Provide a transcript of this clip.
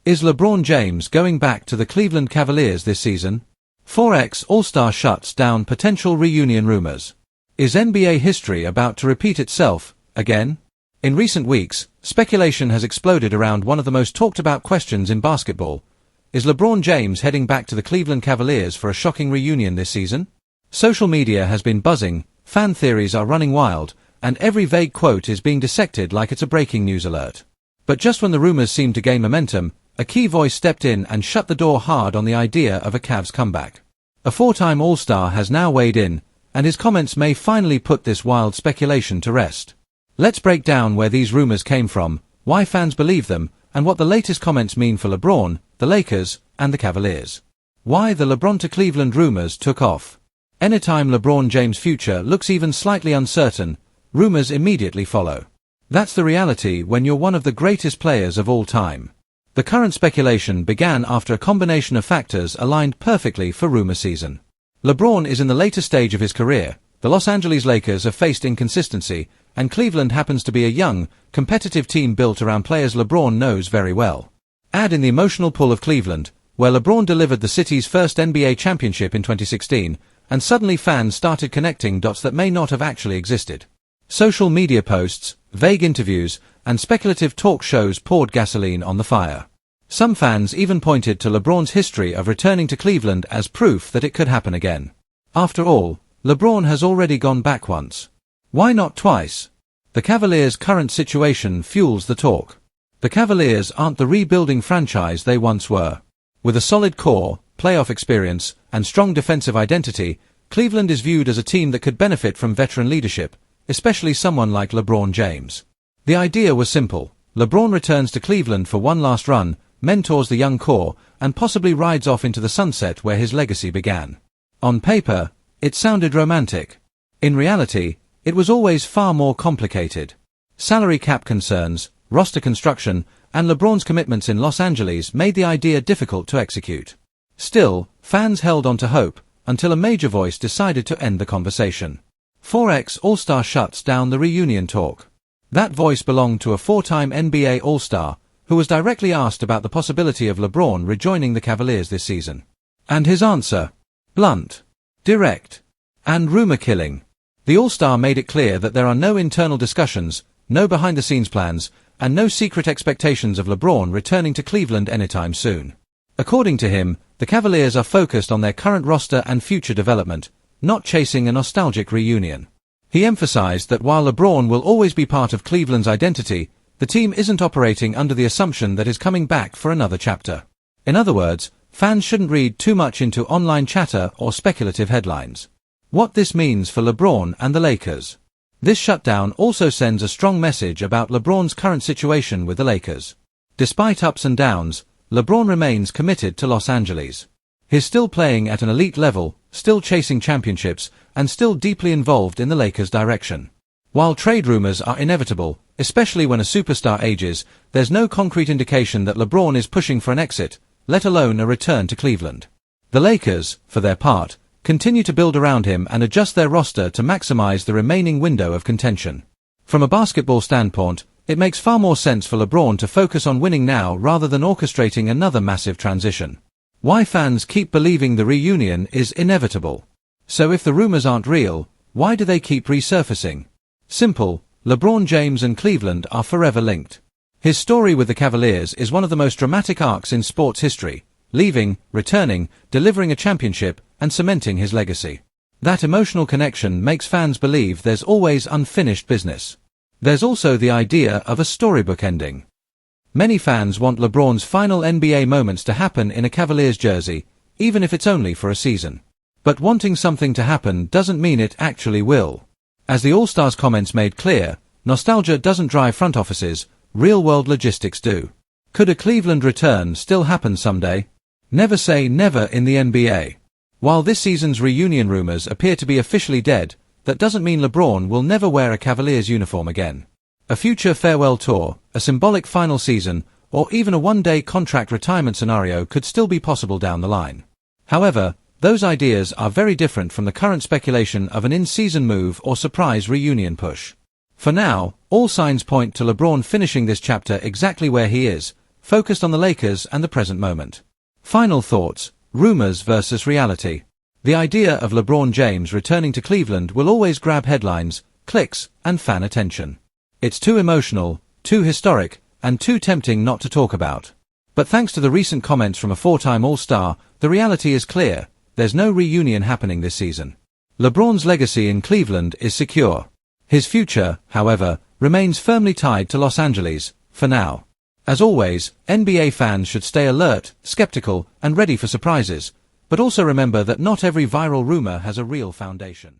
Is LeBron James going back to the Cleveland Cavaliers this season? 4X All-Star shuts down potential reunion rumors. Is NBA history about to repeat itself again? In recent weeks, speculation has exploded around one of the most talked about questions in basketball. Is LeBron James heading back to the Cleveland Cavaliers for a shocking reunion this season? Social media has been buzzing, fan theories are running wild, and every vague quote is being dissected like it's a breaking news alert. But just when the rumors seemed to gain momentum, a key voice stepped in and shut the door hard on the idea of a Cavs comeback. A four-time All-Star has now weighed in, and his comments may finally put this wild speculation to rest. Let's break down where these rumors came from, why fans believe them, and what the latest comments mean for LeBron, the Lakers, and the Cavaliers. Why the LeBron to Cleveland rumors took off. Anytime LeBron James' future looks even slightly uncertain, rumors immediately follow. That's the reality when you're one of the greatest players of all time. The current speculation began after a combination of factors aligned perfectly for rumor season. LeBron is in the later stage of his career, the Los Angeles Lakers have faced inconsistency, and Cleveland happens to be a young, competitive team built around players LeBron knows very well. Add in the emotional pull of Cleveland, where LeBron delivered the city's first NBA championship in 2016, and suddenly fans started connecting dots that may not have actually existed. Social media posts, vague interviews, and speculative talk shows poured gasoline on the fire. Some fans even pointed to LeBron's history of returning to Cleveland as proof that it could happen again. After all, LeBron has already gone back once. Why not twice? The Cavaliers' current situation fuels the talk. The Cavaliers aren't the rebuilding franchise they once were. With a solid core, playoff experience, and strong defensive identity, Cleveland is viewed as a team that could benefit from veteran leadership, especially someone like LeBron James. The idea was simple. LeBron returns to Cleveland for one last run, mentors the young core, and possibly rides off into the sunset where his legacy began. On paper, it sounded romantic. In reality, it was always far more complicated. Salary cap concerns, roster construction, and LeBron's commitments in Los Angeles made the idea difficult to execute. Still, fans held on to hope, until a major voice decided to end the conversation. 4X All-Star shuts down the reunion talk. That voice belonged to a four-time NBA All-Star, who was directly asked about the possibility of LeBron rejoining the Cavaliers this season. And his answer? Blunt, direct, and rumor-killing. The All-Star made it clear that there are no internal discussions, no behind-the-scenes plans, and no secret expectations of LeBron returning to Cleveland anytime soon. According to him, the Cavaliers are focused on their current roster and future development, not chasing a nostalgic reunion. He emphasized that while LeBron will always be part of Cleveland's identity, the team isn't operating under the assumption that he's coming back for another chapter. In other words, fans shouldn't read too much into online chatter or speculative headlines. What this means for LeBron and the Lakers. This shutdown also sends a strong message about LeBron's current situation with the Lakers. Despite ups and downs, LeBron remains committed to Los Angeles. He's still playing at an elite level, still chasing championships, and still deeply involved in the Lakers' direction. While trade rumors are inevitable, especially when a superstar ages, there's no concrete indication that LeBron is pushing for an exit, let alone a return to Cleveland. The Lakers, for their part, continue to build around him and adjust their roster to maximize the remaining window of contention. From a basketball standpoint, it makes far more sense for LeBron to focus on winning now rather than orchestrating another massive transition. Why fans keep believing the reunion is inevitable. So if the rumors aren't real, why do they keep resurfacing? Simple, LeBron James and Cleveland are forever linked. His story with the Cavaliers is one of the most dramatic arcs in sports history, leaving, returning, delivering a championship, and cementing his legacy. That emotional connection makes fans believe there's always unfinished business. There's also the idea of a storybook ending. Many fans want LeBron's final NBA moments to happen in a Cavaliers jersey, even if it's only for a season. But wanting something to happen doesn't mean it actually will. As the All-Star's comments made clear, nostalgia doesn't drive front offices, real-world logistics do. Could a Cleveland return still happen someday? Never say never in the NBA. While this season's reunion rumors appear to be officially dead, that doesn't mean LeBron will never wear a Cavaliers uniform again. A future farewell tour, a symbolic final season, or even a one-day contract retirement scenario could still be possible down the line. However, those ideas are very different from the current speculation of an in-season move or surprise reunion push. For now, all signs point to LeBron finishing this chapter exactly where he is, focused on the Lakers and the present moment. Final thoughts: rumors versus reality. The idea of LeBron James returning to Cleveland will always grab headlines, clicks, and fan attention. It's too emotional, too historic, and too tempting not to talk about. But thanks to the recent comments from a four-time All-Star, the reality is clear: there's no reunion happening this season. LeBron's legacy in Cleveland is secure. His future, however, remains firmly tied to Los Angeles, for now. As always, NBA fans should stay alert, skeptical, and ready for surprises, but also remember that not every viral rumor has a real foundation.